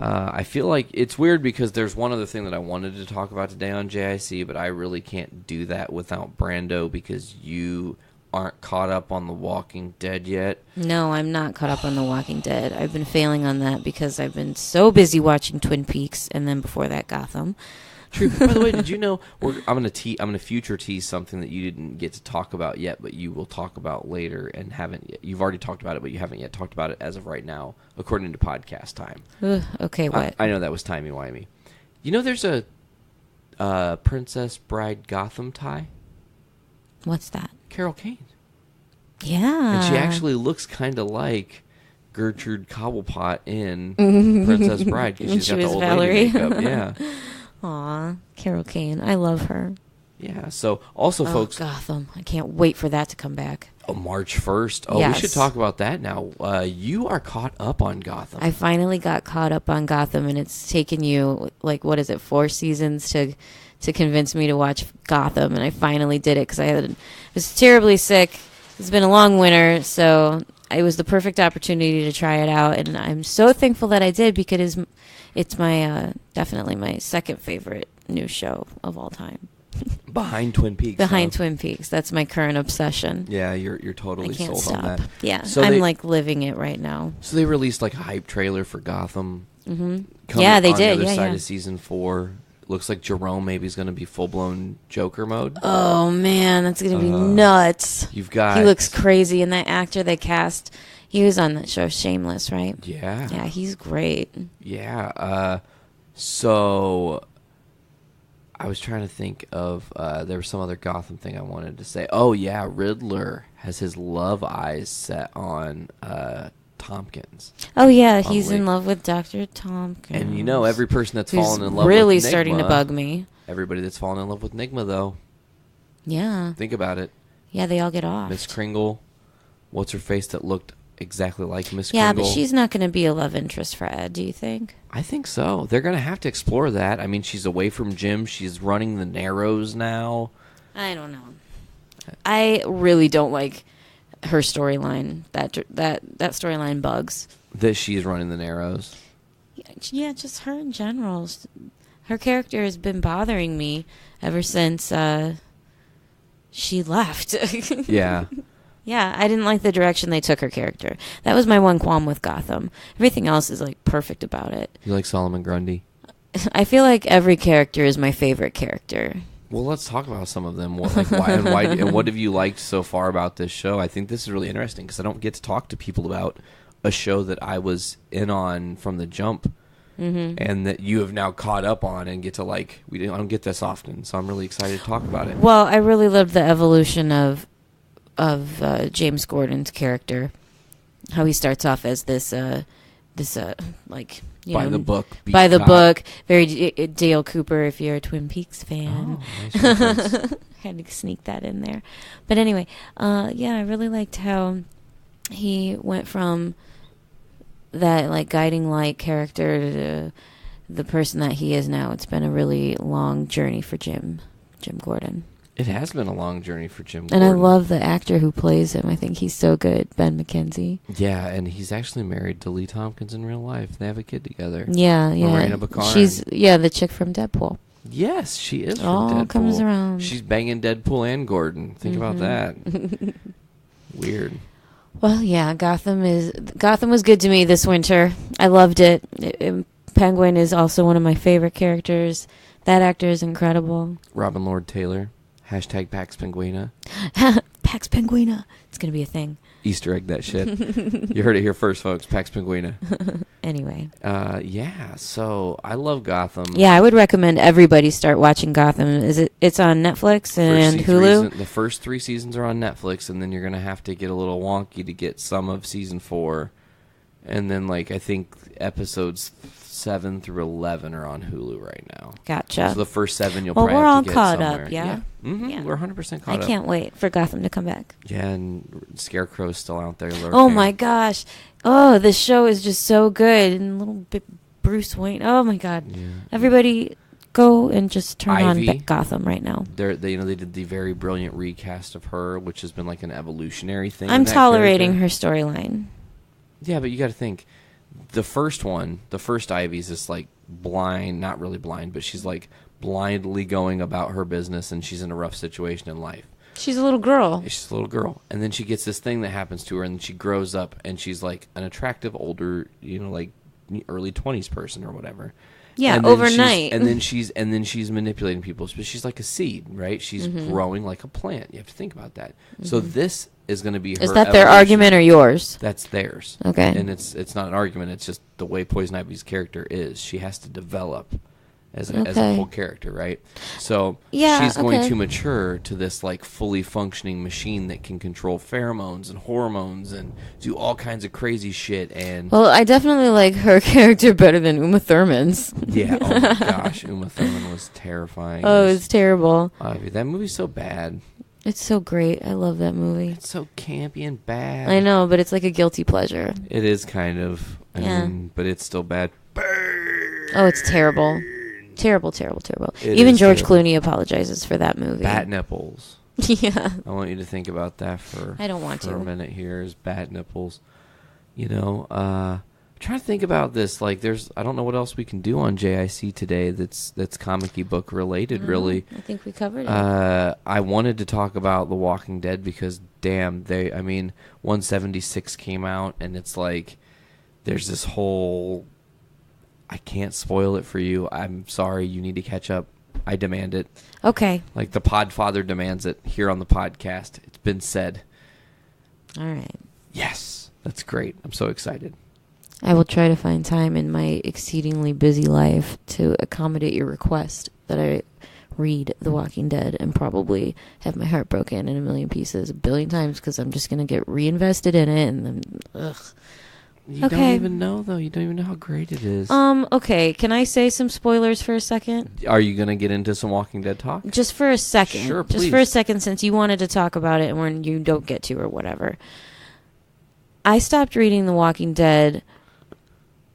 I feel like it's weird because there's one other thing that I wanted to talk about today on JIC, but I really can't do that without Brando because you aren't caught up on The Walking Dead yet. No, I'm not caught up on The Walking Dead. I've been failing on that because I've been so busy watching Twin Peaks, and then before that, Gotham. True. By the way, did you know I'm gonna future tease something that you didn't get to talk about yet, but you will talk about later and haven't yet. You've already talked about it, but you haven't yet talked about it as of right now, according to podcast time. Okay, what? I know that was timey-wimey. You know, there's a Princess Bride Gotham tie. What's that? Carol Kane. Yeah. And she actually looks kind of like Gertrude Cobblepot in Princess Bride because she's got the old lady makeup. Yeah. Aw, Carol Kane. I love her. Yeah. So also, folks, Gotham. I can't wait for that to come back. Oh, March 1st. Oh, yes. We should talk about that now. You are caught up on Gotham. I finally got caught up on Gotham, and it's taken you, 4 seasons to convince me to watch Gotham, and I finally did it because I was terribly sick. It's been a long winter, so it was the perfect opportunity to try it out, and I'm so thankful that I did because it's my definitely my second favorite new show of all time. Behind Twin Peaks. Behind Twin Peaks. That's my current obsession. Yeah, you're totally sold on that. Yeah, so I'm living it right now. So they released a hype trailer for Gotham. Mm-hmm. Yeah, they did. On the other side of season 4. Looks like Jerome maybe is going to be full-blown Joker mode. Oh, man, that's going to be nuts. You've got... He looks crazy, and that actor they cast, he was on that show Shameless, right? Yeah. Yeah, he's great. Yeah. So I was trying to think of... there was some other Gotham thing I wanted to say. Oh, yeah, Riddler has his love eyes set on... Tompkins. Oh yeah, he's in love with Dr. Tompkins. And you know, every person that's fallen in love really with Nigma, starting to bug me. Everybody that's fallen in love with Nigma, though. Yeah. Think about it. Yeah, they all get off. Miss Kringle, what's her face that looked exactly like Miss Yeah, Kringle? but she's not going to be a love interest for Ed, do you think? I think so. They're going to have to explore that. I mean, she's away from Jim. She's running the Narrows now. I don't know. I really don't like her storyline. That storyline bugs. That she's running the Narrows. Yeah, just her in general. Her character has been bothering me ever since she left. Yeah. Yeah, I didn't like the direction they took her character. That was my one qualm with Gotham. Everything else is perfect about it. You like Solomon Grundy? I feel like every character is my favorite character. Well, let's talk about some of them. Why and what have you liked so far about this show? I think this is really interesting because I don't get to talk to people about a show that I was in on from the jump, and that you have now caught up on and get to I don't get this often, so I'm really excited to talk about it. Well, I really loved the evolution of James Gordon's character. How he starts off as this by the book, very Dale Cooper. If you're a Twin Peaks fan, nice. Had to sneak that in there. But anyway, yeah, I really liked how he went from that guiding light character to the person that he is now. It's been a really long journey for Jim Gordon. It has been a long journey for Jim Gordon. And I love the actor who plays him. I think he's so good, Ben McKenzie. Yeah, and he's actually married to Lee Tompkins in real life. They have a kid together. Yeah. Marina Baccarin. She's the chick from Deadpool. Yes, she is from all Deadpool. Comes around. She's banging Deadpool and Gordon. Think about that. Weird. Well, yeah, Gotham was good to me this winter. I loved it. Penguin is also one of my favorite characters. That actor is incredible. Robin Lord Taylor. # Pax Penguina. Pax Penguina. It's going to be a thing. Easter egg that shit. You heard it here first, folks. Pax Penguina. Anyway. Yeah, so I love Gotham. Yeah, I would recommend everybody start watching Gotham. It's on Netflix and Hulu? The first 3 seasons are on Netflix, and then you're going to have to get a little wonky to get some of season 4. And then, I think episodes 7 through 11 are on Hulu right now. Gotcha. So the first 7 you'll probably we're have all to get caught somewhere. up, yeah? Yeah. We're 100% caught up. I can't wait for Gotham to come back. Yeah, and Scarecrow's still out there lurking. Oh, my gosh. Oh, this show is just so good. And little bit Bruce Wayne. Oh, my God. Yeah. Everybody go and just turn Ivy, on Gotham right now. They did the very brilliant recast of her, which has been an evolutionary thing. I'm tolerating her storyline. Yeah, but you got to think. The first Ivy's is blind, not really blind, but she's blindly going about her business, and she's in a rough situation in life. She's a little girl. She's a little girl. And then she gets this thing that happens to her, and she grows up, and she's like an attractive, older, like early 20s person or whatever. Yeah, and overnight. And then she's manipulating people. But she's like a seed, right? She's growing like a plant. You have to think about that. So this is going to be her Is that their evolution. argument or yours? That's theirs. Okay. And it's not an argument. It's just the way Poison Ivy's character is. She has to develop as a whole character, right? So she's going to mature to this like fully functioning machine that can control pheromones and hormones and do all kinds of crazy shit. And well, I definitely like her character better than Uma Thurman's. yeah, oh my gosh, Uma Thurman was terrifying. Oh, it's terrible. That movie's so bad. It's so great. I love that movie. It's so campy and bad. I know, but it's like a guilty pleasure. It is kind of. I mean, but it's still bad. Oh, it's terrible. Terrible, terrible, terrible. Even George Clooney apologizes for that movie. Bat nipples. Yeah. I want you to think about that for a minute here is bat nipples. I'm trying to think about this. Like, I don't know what else we can do on JIC today that's comic-y book related, really. I think we covered it. I wanted to talk about The Walking Dead because, damn, 176 came out, and it's like, there's this whole... I can't spoil it for you. I'm sorry. You need to catch up. I demand it. Okay. Like the Podfather demands it here on the podcast. It's been said. All right. Yes. That's great. I'm so excited. I will try to find time in my exceedingly busy life to accommodate your request that I read The Walking Dead and probably have my heart broken in a million pieces a billion times because I'm just going to get reinvested in it and then, ugh. You don't even know, though. You don't even know how great it is. Okay. Can I say some spoilers for a second? Are you going to get into some Walking Dead talk? Just for a second. Sure, please. Just for a second, since you wanted to talk about it and when you don't get to or whatever. I stopped reading The Walking Dead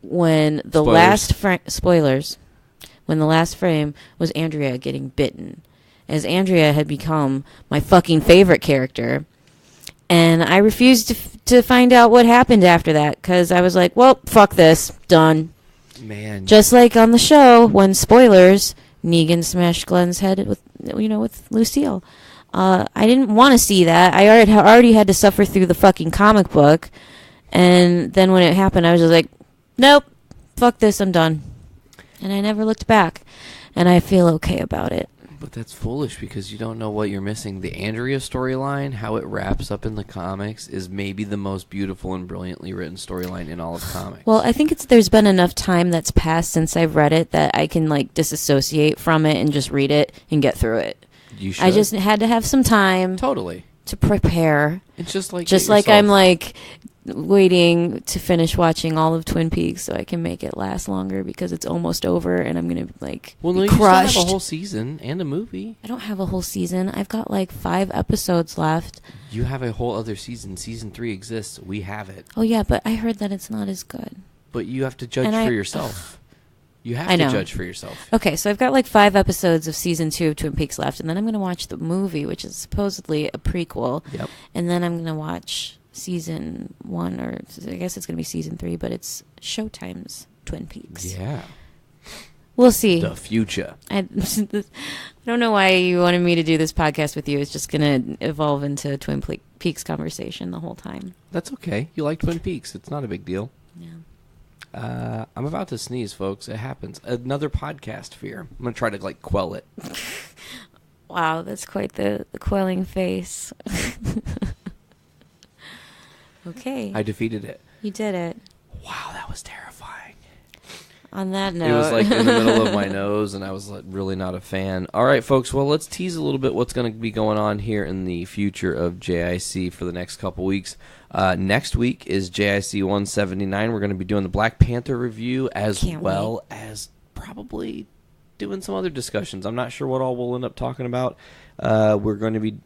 when the last spoilers. When the last frame was Andrea getting bitten. As Andrea had become my fucking favorite character. And I refused to find out what happened after that because I was like, well, fuck this. Done. Man. Just like on the show when, spoilers, Negan smashed Glenn's head with Lucille. I didn't want to see that. I already had to suffer through the fucking comic book. And then when it happened, I was just like, nope, fuck this, I'm done. And I never looked back. And I feel okay about it. But that's foolish because you don't know what you're missing. The Andrea storyline, how it wraps up in the comics, is maybe the most beautiful and brilliantly written storyline in all of comics. Well, I think there's been enough time that's passed since I've read it that I can like disassociate from it and just read it and get through it. You should. I just had to have some time. Totally. To prepare. It's just like I'm like waiting to finish watching all of Twin Peaks so I can make it last longer because it's almost over and I'm gonna be crushed. You still have a whole season and a movie. I don't have a whole season. I've got like 5 episodes left. You have a whole other season. Season 3 exists. We have it. Oh yeah, but I heard that it's not as good. But you have to judge for yourself. You have to judge for yourself. Okay, so I've got like 5 episodes of season 2 of Twin Peaks left, and then I'm going to watch the movie, which is supposedly a prequel. Yep. And then I'm going to watch season 1, or I guess it's going to be season 3, but it's Showtime's Twin Peaks. Yeah. We'll see. The future. I don't know why you wanted me to do this podcast with you. It's just going to evolve into Twin Peaks conversation the whole time. That's okay. You like Twin Peaks. It's not a big deal. Yeah. I'm about to sneeze, folks. It happens. Another podcast fear. I'm going to try to, quell it. Wow, that's quite the quelling face. Okay. I defeated it. You did it. Wow, that was terrifying. On that note. It was in the middle of my nose, and I was really not a fan. All right, folks. Well, let's tease a little bit what's going to be going on here in the future of JIC for the next couple weeks. Next week is JIC 179. We're going to be doing the Black Panther review as well as probably doing some other discussions. I'm not sure what all we'll end up talking about. We're going to be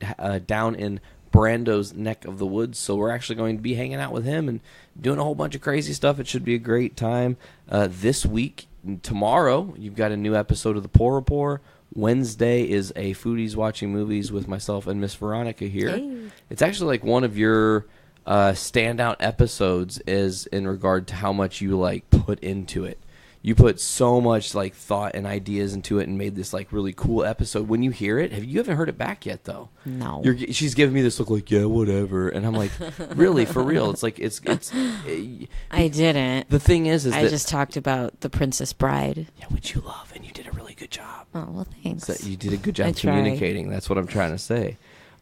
down in Brando's neck of the woods, so we're actually going to be hanging out with him and doing a whole bunch of crazy stuff. It should be a great time. This week, tomorrow, you've got a new episode of The Poor Rapport. Wednesday is a Foodies watching movies with myself and Miss Veronica here. Hey. It's actually one of your standout episodes is in regard to how much you put into it. You put so much like thought and ideas into it and made this like really cool episode. When you hear it, you haven't heard it back yet though. No. She's giving me this look like, yeah, whatever, and I'm like, really, for real? It's like it's. I didn't. The thing is I just talked about The Princess Bride. Yeah, which you love, and you did a really good job. Oh well, thanks. So you did a good job communicating. That's what I'm trying to say.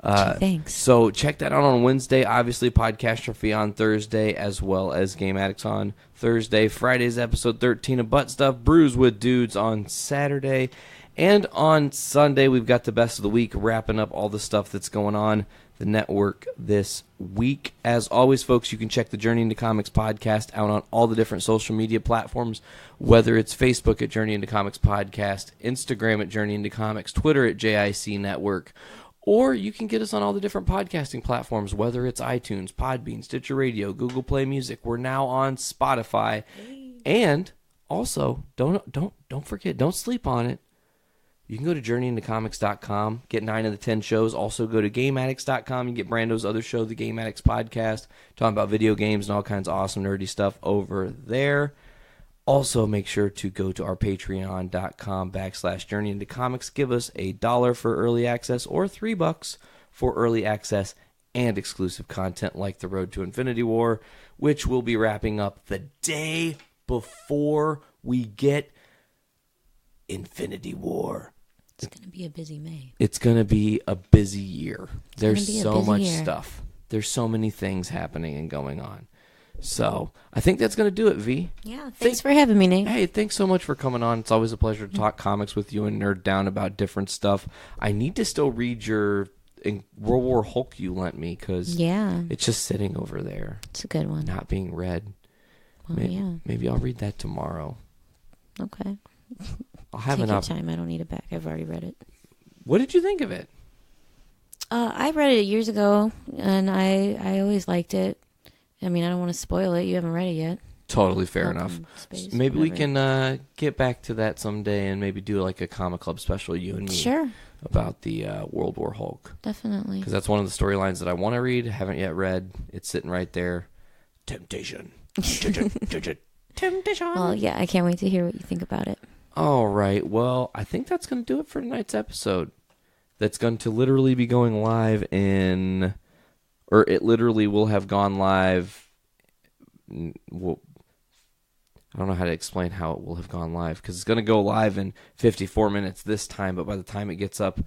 Thanks. So check that out on Wednesday. Obviously, Podcastrophe on Thursday, as well as Game Addicts on Thursday. Friday's episode 13 of Butt Stuff Brews with Dudes on Saturday. And on Sunday, we've got the best of the week, wrapping up all the stuff that's going on the network this week. As always, folks, you can check the Journey into Comics podcast out on all the different social media platforms, whether it's Facebook at Journey into Comics Podcast, Instagram at Journey into Comics, Twitter at JIC Network, or you can get us on all the different podcasting platforms, whether it's iTunes, Podbean, Stitcher Radio, Google Play Music. We're now on Spotify. And also, don't forget, don't sleep on it. You can go to journeyintocomics.com, get 9 of the 10 shows. Also go to GameAddicts.com and get Brando's other show, the Game Addicts Podcast, talking about video games and all kinds of awesome nerdy stuff over there. Also, make sure to go to our patreon.com/journeyintocomics. Give us $1 for early access or $3 for early access and exclusive content like The Road to Infinity War, which we'll be wrapping up the day before we get Infinity War. It's going to be a busy May. It's going to be a busy year. There's so much stuff. There's so many things happening and going on. So I think that's going to do it, V. Yeah, thanks for having me, Nate. Hey, thanks so much for coming on. It's always a pleasure to talk comics with you and nerd down about different stuff. I need to still read your World War Hulk you lent me because it's just sitting over there. It's a good one. Not being read. Well, maybe I'll read that tomorrow. Okay. I'll have Take your time. I don't need it back. I've already read it. What did you think of it? I read it years ago, and I always liked it. I mean, I don't want to spoil it. You haven't read it yet. Totally fair enough. Maybe we can get back to that someday and maybe do like a comic club special, you and me. Sure. About the World War Hulk. Definitely. Because that's one of the storylines that I want to read. Haven't yet read. It's sitting right there. Temptation. Temptation. Well, yeah, I can't wait to hear what you think about it. All right. Well, I think that's going to do it for tonight's episode. That's going to literally be going live or it literally will have gone live. Well, I don't know how to explain how it will have gone live because it's going to go live in 54 minutes this time, but by the time it gets up,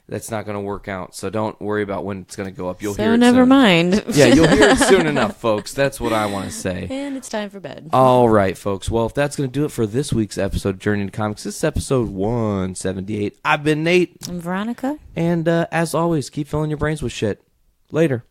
that's not going to work out. So don't worry about when it's going to go up. You'll hear it never soon. Mind. Yeah, you'll hear it soon enough, folks. That's what I want to say. And it's time for bed. All right, folks. Well, if that's going to do it for this week's episode of Journey into Comics, this is episode 178. I've been Nate. I'm Veronica. And as always, keep filling your brains with shit. Later.